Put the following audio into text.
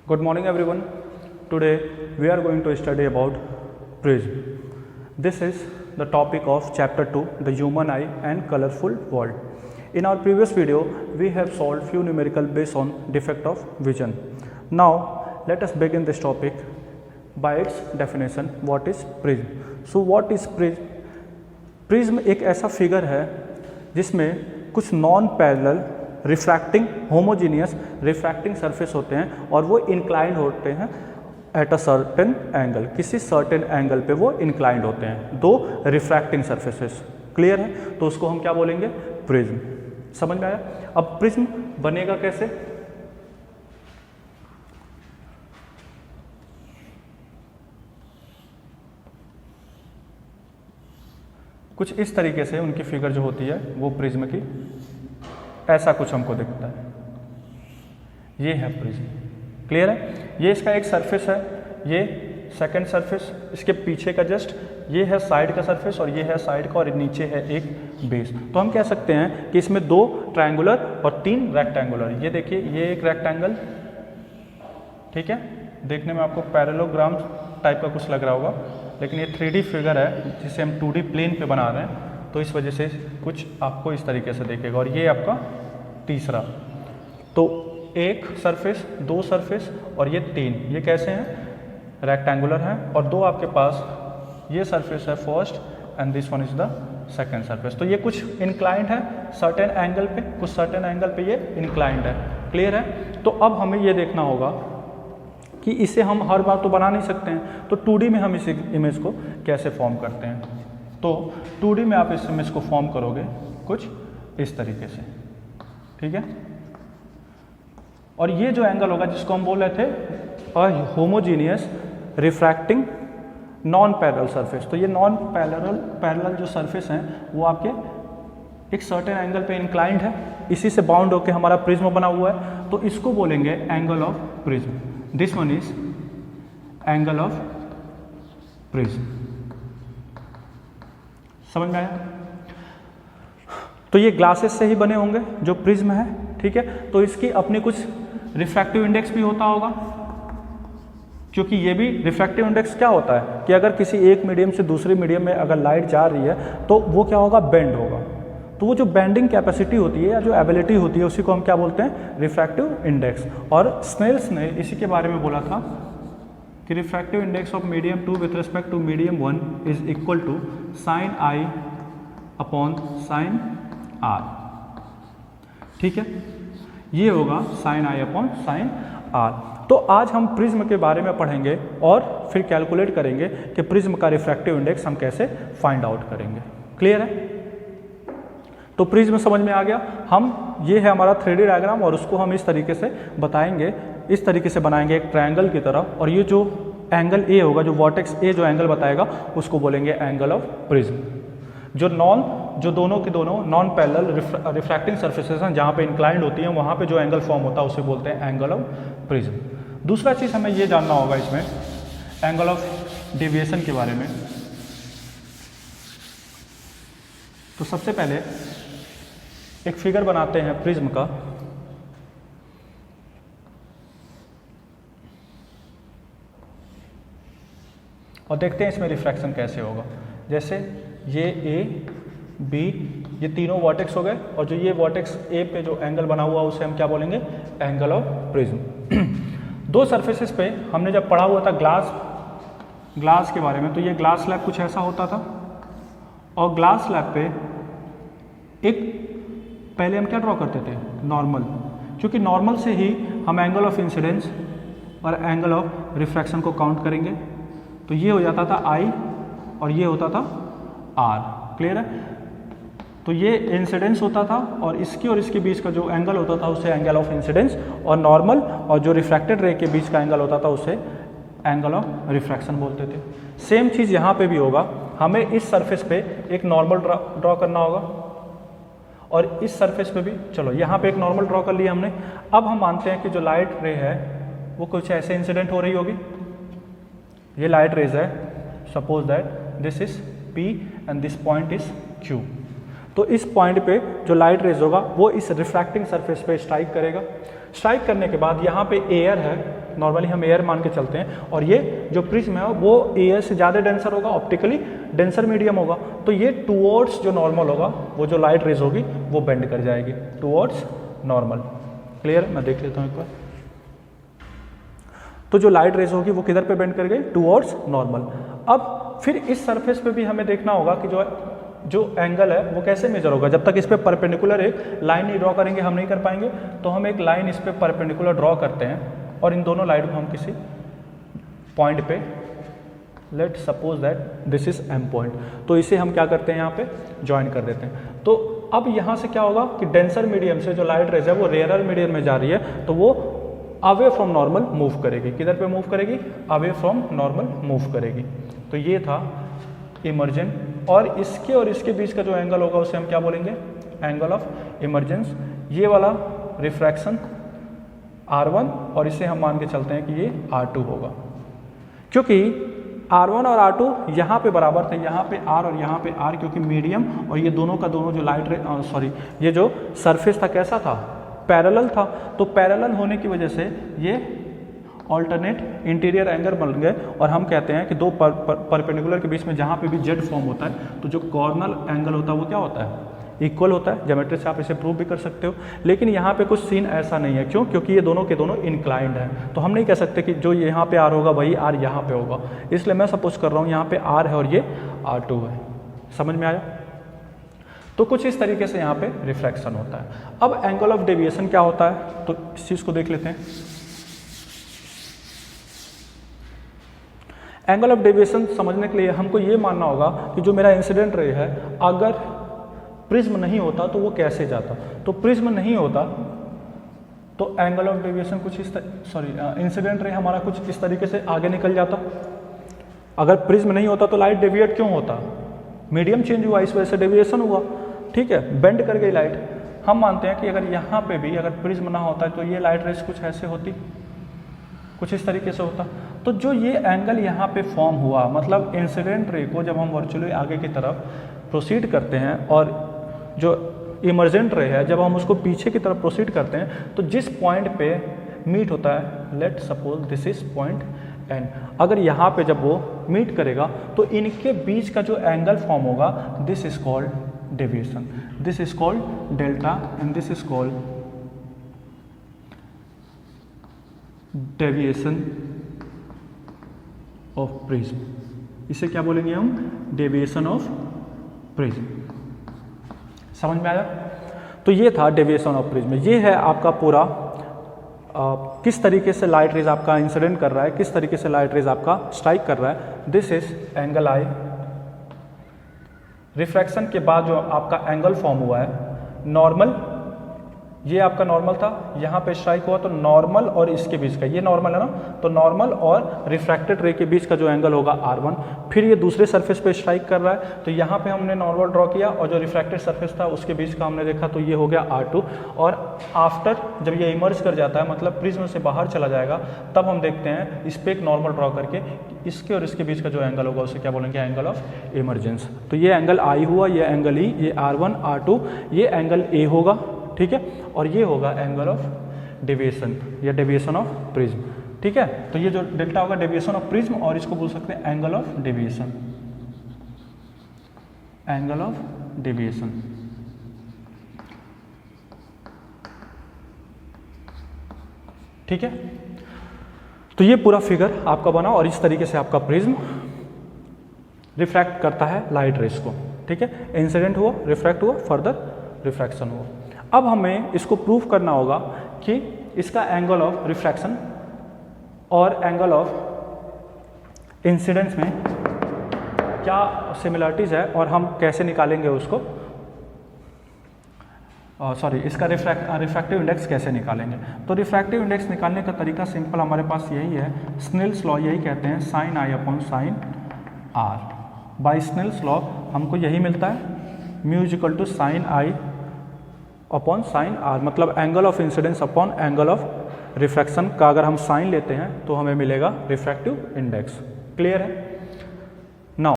Good morning everyone. Today we are going to study about prism. This is the topic of chapter 2, the human eye and colorful world. In our previous video we have solved few numerical based on defect of vision. Now let us begin this topic by its definition. What is prism? So what is prism? Prism एक ऐसा figure है जिसमें कुछ non parallel refracting homogeneous refracting surface होते हैं और वो inclined होते हैं एट अ सर्टेन एंगल, किसी सर्टेन एंगल पे वो इंक्लाइंड होते हैं, दो रिफ्रैक्टिंग सरफेसेस। क्लियर है? तो उसको हम क्या बोलेंगे? प्रिज्म। समझ में आया? अब प्रिज्म बनेगा कैसे? कुछ इस तरीके से उनकी फिगर जो होती है वो प्रिज्म की ऐसा कुछ हमको दिखता है। ये है प्रिज्म। क्लियर है? ये इसका एक सरफेस है, ये सेकंड सरफेस, इसके पीछे का जस्ट ये है साइड का सरफेस और ये है साइड का और नीचे है एक बेस। तो हम कह सकते हैं कि इसमें दो ट्रायंगुलर और तीन रेक्टेंगुलर। ये देखिए, ये एक रेक्टेंगल, ठीक है, देखने में आपको पैरेललोग्राम टाइप का कुछ लग रहा होगा, लेकिन ये 3D फिगर है जिसे हम 2D प्लेन पे बना रहे हैं, तो इस वजह से कुछ आपको इस तरीके से दिखेगा। और ये आपका तीसरा, तो एक सरफेस, दो सरफेस और ये तीन, ये कैसे हैं? रेक्टेंगुलर हैं। और दो आपके पास ये सरफेस है first and this one is the second surface. तो ये कुछ इंक्लाइंड है सर्टेन एंगल पे, कुछ सर्टेन एंगल पे ये इंक्लाइंड है। क्लियर है? तो अब हमें ये देखना होगा कि इसे हम हर बार तो बना नहीं सकते हैं, तो 2D में हम इस इमेज को कैसे फॉर्म करते हैं। तो 2D में आप इस इमेज को फॉर्म करोगे कुछ इस तरीके से, ठीक है। और ये जो एंगल होगा जिसको हम बोल रहे थे homogeneous refracting non parallel surface, तो ये नॉन पैरेलल जो सरफेस हैं वो आपके एक सर्टेन एंगल पे इंक्लाइंड है, इसी से बाउंड होकर हमारा प्रिज्म बना हुआ है, तो इसको बोलेंगे angle of prism. This one is angle of prism. समझ में आया? तो ये ग्लासेस से ही बने होंगे जो प्रिज्म है, ठीक है। तो इसकी अपनी कुछ रिफ्रैक्टिव इंडेक्स भी होता होगा, क्योंकि ये भी रिफ्रैक्टिव इंडेक्स क्या होता है कि अगर किसी एक मीडियम से दूसरे मीडियम में अगर लाइट जा रही है तो वो क्या होगा? बेंड होगा। तो वो जो बेंडिंग कैपेसिटी होती है या जो एबिलिटी होती है उसी को हम क्या बोलते हैं? Refractive index. और स्नेल्स ने इसी के बारे में बोला था कि refractive index of medium 2 with respect to medium 1 is equal to sine i upon sine r. ठीक है, ये होगा sine i upon sine r. तो आज हम प्रिज्म के बारे में पढ़ेंगे और फिर कैलकुलेट करेंगे कि प्रिज्म का रिफ्रैक्टिव इंडेक्स हम कैसे फाइंड आउट करेंगे। क्लियर है? तो प्रिज्म समझ में आ गया। हम ये है हमारा 3D डायग्राम और उसको हम इस तरीके से बताएंगे, इस तरीके से बनाएंगे एक ट्रायंगल की तरह, और ये जो एंगल ए होगा, जो वर्टेक्स ए जो एंगल बताएगा उसको बोलेंगे एंगल ऑफ प्रिज्म। जो दोनों के दोनों नॉन पैरेलल रिफ्रैक्टिंग सर्फेसेस हैं जहाँ पे इंक्लाइंड होती हैं, वहाँ पे जो एंगल फॉर्म होता है उसे बोलते हैं एंगल ऑफ प्रिज्म। दूसरा चीज़ हमें ये जानना होगा इसमें एंगल ऑफ डेविएशन के बारे में। तो सबसे पहले एक फिगर बनाते हैं प्रिज्म का। और देखते हैं इसमें रिफ्रैक्शन कैसे होगा। जैसे ये ए बी, ये तीनों वर्टेक्स हो गए, और जो ये वर्टेक्स ए पे जो एंगल बना हुआ उसे हम क्या बोलेंगे? Angle of prism. दो सरफेसेस पे हमने जब पढ़ा हुआ था ग्लास के बारे में, तो ये ग्लास स्लैब कुछ ऐसा होता था, और ग्लास स्लैब पे एक पहले हम क्या ड्रॉ करते थे? नॉर्मल, क्योंकि नॉर्मल से ही हम एंगल ऑफ इंसिडेंस और एंगल ऑफ रिफ्रैक्शन को काउंट करेंगे। तो ये हो जाता था आई और ये होता था आर। क्लियर है? तो ये इंसिडेंस होता था और इसके बीच का जो एंगल होता था उसे एंगल ऑफ इंसिडेंस, और नॉर्मल और जो रिफ्रैक्टेड रे के बीच का एंगल होता था उसे एंगल ऑफ रिफ्रैक्शन बोलते थे। सेम चीज़ यहाँ पे भी होगा। हमें इस सरफेस पे एक नॉर्मल ड्रॉ करना होगा, और इस सरफेस पे भी, चलो यहाँ पे एक नॉर्मल ड्रॉ कर लिया हमने। अब हम मानते हैं कि जो लाइट रे है वो कुछ ऐसे इंसिडेंट हो रही होगी। ये लाइट रेज है, suppose that this is P and this point is Q। तो इस पॉइंट पे जो लाइट रेज होगा वो इस रिफ्रैक्टिंग सरफेस पे स्ट्राइक करेगा। स्ट्राइक करने के बाद यहाँ पे एयर है नॉर्मली हम एयर मान के चलते हैं, और ये जो प्रिज्म है वो एयर से ज़्यादा डेंसर होगा, ऑप्टिकली डेंसर मीडियम होगा, तो ये टूवर्ड्स जो नॉर्मल होगा, वो जो लाइट रेज होगी वो बेंड कर जाएगी टूवर्ड्स नॉर्मल। क्लियर? मैं देख लेता हूँ एक बार। तो जो लाइट रेज होगी वो किधर पे बेंड कर गई? Towards normal. अब फिर इस सरफेस पे भी हमें देखना होगा कि जो एंगल है वो कैसे मेजर होगा। जब तक इस पे परपेंडिकुलर एक लाइन नहीं ड्रॉ करेंगे हम नहीं कर पाएंगे, तो हम एक लाइन इस पे परपेंडिकुलर ड्रॉ करते हैं और इन दोनों लाइन को हम किसी पॉइंट पे, let suppose that this is M point, तो इसे हम क्या करते हैं यहाँ पे ज्वाइन कर देते हैं। तो अब यहाँ से क्या होगा कि डेंसर मीडियम से जो लाइट रेज है वो रेयरर मीडियम में जा रही है, तो वो अवे फ्रॉम नॉर्मल मूव करेगी। किधर पे मूव करेगी? अवे फ्रॉम नॉर्मल मूव करेगी। तो ये था इमर्जेंट, और इसके बीच का जो एंगल होगा उसे हम क्या बोलेंगे? Angle of emergence. ये वाला रिफ्रैक्शन R1, और इसे हम मान के चलते हैं कि ये R2 होगा, क्योंकि R1 और R2 यहाँ पे बराबर थे, यहाँ पे R और यहाँ पे R, क्योंकि मीडियम और ये दोनों का दोनों जो लाइट ये जो सरफेस था कैसा था? पैरेलल था। तो पैरेलल होने की वजह से ये ऑल्टरनेट इंटीरियर एंगल बन गए, और हम कहते हैं कि दो परपेंडिकुलर के बीच में जहाँ पे भी जेड फॉर्म होता है, तो जो कॉर्नर एंगल होता है वो क्या होता है? इक्वल होता है। ज्योमेट्री से आप इसे प्रूव भी कर सकते हो, लेकिन यहाँ पे कुछ सीन ऐसा नहीं है। क्यों? क्योंकि ये दोनों के दोनों इंक्लाइंड हैं, तो हम नहीं कह सकते कि जो यहाँ पे R होगा वही R यहाँ पे होगा। इसलिए मैं सपोज कर रहा हूँ यहाँ पे R है और ये R2 है। समझ में आया? तो कुछ इस तरीके से यहाँ पे रिफ्रैक्शन होता है। अब एंगल ऑफ डेविएशन क्या होता है, तो इस चीज़ को देख लेते हैं। एंगल ऑफ डेविएशन समझने के लिए हमको ये मानना होगा कि जो मेरा इंसिडेंट रे है, अगर प्रिज्म नहीं होता तो वो कैसे जाता। तो प्रिज्म नहीं होता तो एंगल ऑफ डेविएशन कुछ इंसिडेंट रे हमारा कुछ इस तरीके से आगे निकल जाता। अगर प्रिज्म नहीं होता तो लाइट डेविएट क्यों होता? मीडियम चेंज हुआ, इस वजह से डेविएशन हुआ। ठीक है, बेंड कर गई लाइट। हम मानते हैं कि अगर यहाँ पे भी अगर प्रिज्म ना होता तो ये लाइट रेस कुछ ऐसे होती, कुछ इस तरीके से होता। तो जो ये एंगल यहाँ पे फॉर्म हुआ, मतलब इंसिडेंट रे को जब हम वर्चुअली आगे की तरफ प्रोसीड करते हैं, और जो इमर्जेंट रे है जब हम उसको पीछे की तरफ प्रोसीड करते हैं, तो जिस पॉइंट पे मीट होता है, let suppose this is point N, अगर यहाँ पे जब वो मीट करेगा तो इनके बीच का जो एंगल फॉर्म होगा, this is called deviation, this is called delta, and this is called deviation of prism. इसे क्या बोलेंगे हम? Deviation of prism. समझ में आया? तो ये था डेविएशन ऑफ प्रिज्म। ये है आपका पूरा किस तरीके से लाइट रेज आपका इंसिडेंट कर रहा है, किस तरीके से लाइट रेज आपका स्ट्राइक कर रहा है। This is angle I. Refraction के बाद जो आपका एंगल फॉर्म हुआ है नॉर्मल, ये आपका नॉर्मल था, यहाँ पे स्ट्राइक हुआ तो नॉर्मल और इसके बीच का, ये नॉर्मल है ना, तो नॉर्मल और रिफ्रैक्टेड रे के बीच का जो एंगल होगा R1, फिर ये दूसरे सरफेस पे स्ट्राइक कर रहा है, तो यहाँ पे हमने नॉर्मल ड्रॉ किया और जो रिफ्रैक्टेड सरफेस था उसके बीच का हमने देखा, तो ये हो गया R2। और आफ्टर जब ये इमर्ज कर जाता है, मतलब प्रिज्म से बाहर चला जाएगा, तब हम देखते हैं इस पर एक नॉर्मल ड्रॉ करके इसके और इसके बीच का जो एंगल होगा उसे क्या बोलेंगे? Angle of emergence. तो ये एंगल I हुआ, ये एंगल E, ये R1 R2, ये एंगल A होगा, ठीक है, और ये होगा एंगल ऑफ डेविएशन या डेविएशन ऑफ प्रिज्म। ठीक है, तो ये जो डेल्टा होगा डेविएशन ऑफ प्रिज्म, और इसको बोल सकते हैं angle of deviation, angle of deviation. ठीक है, तो ये पूरा फिगर आपका बना, और इस तरीके से आपका प्रिज्म रिफ्रैक्ट करता है लाइट रेस को। ठीक है, इंसिडेंट हुआ, रिफ्रैक्ट हुआ, फर्दर रिफ्रैक्शन हुआ। अब हमें इसको प्रूफ करना होगा कि इसका एंगल ऑफ रिफ्रैक्शन और एंगल ऑफ इंसिडेंस में क्या सिमिलरिटीज है, और हम कैसे निकालेंगे उसको, इसका रिफ्रैक्टिव इंडेक्स कैसे निकालेंगे। तो रिफ्रैक्टिव इंडेक्स निकालने का तरीका सिंपल हमारे पास यही है, स्नेल्स लॉ यही कहते हैं, sine i upon sine r. By Snell's law हमको यही मिलता है, mu is equal to sine i upon sine r, मतलब angle of incidence upon angle of refraction का अगर हम साइन लेते हैं तो हमें मिलेगा रिफ्रैक्टिव इंडेक्स। क्लियर है?